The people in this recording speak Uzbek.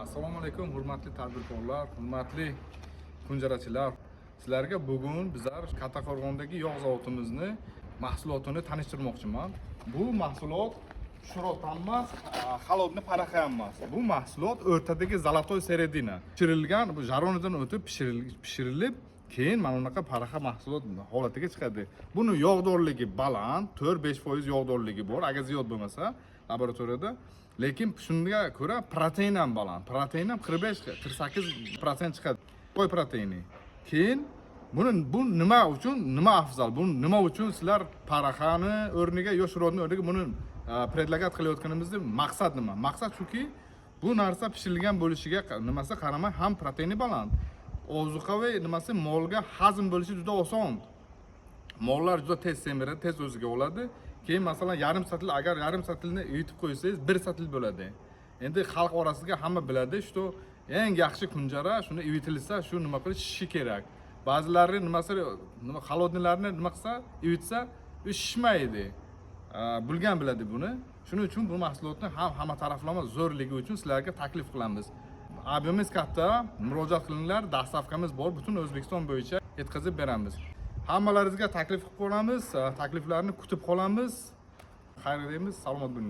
Assalomu alaykum, hurmatli tadbirkorlar, hurmatli kunjarachilar. Sizlarga bugun bizlar Kattaqo'rg'ondagi yog' zavodimizni mahsulotini tanishtirmoqchiman. Bu mahsulot shurotdan emas, xalodni paraqa emas. Bu mahsulot o'rtadagi zolotoy seredina. Pishirilgan, bu jaronidan o'tib pishirilib, keyin mana bunaqa paraqa mahsulot holatiga chiqadi. Buni yog'dorligi baland, 4-5% yog'dorligi bor, agar ziyod bo'lmasa laboratoriyada. Lekin shunga ko'ra protein ham baland. Protein ham 45-48% chiqadi. Qo'y proteini. Keyin bu nima uchun, nima afzal? Bu nima uchun sizlar paraqani o'rniga, yoshrodni o'rniga buni predlagat qilayotganimizda maqsad nima? Maqsad shuki, bu narsa pishirilgan bo'lishiga nimasi qaramay ham proteini baland. Ozuqaviy nimasi molga hazm bo'lishi juda oson. Mollar juda tez semiradi, tez o'ziga oladi. Keyin masalan agar yarim satilni uyutib qo'ysangiz 1 satil bo'ladi. Endi xalq orasida hamma biladi, shu eng yaxshi kunjara shuni uyitilsa, shu nima qilishi kerak. Ba'zilari xalodnilarni nima qilsa, uyutsa, u shishmaydi. Bilgan biladi buni. Shuning uchun bu mahsulotni hamma taraflama zo'rligi uchun sizlarga taklif qilamiz. Ob'yemiz katta, murojaat qilinglar, dastavkamiz bor, butun O'zbekiston bo'yicha yetkazib beramiz. Hammalaringizga taklif qilib qo'yamiz, takliflarni kutib qolamiz. Xayr deymiz, salomat bo'ling.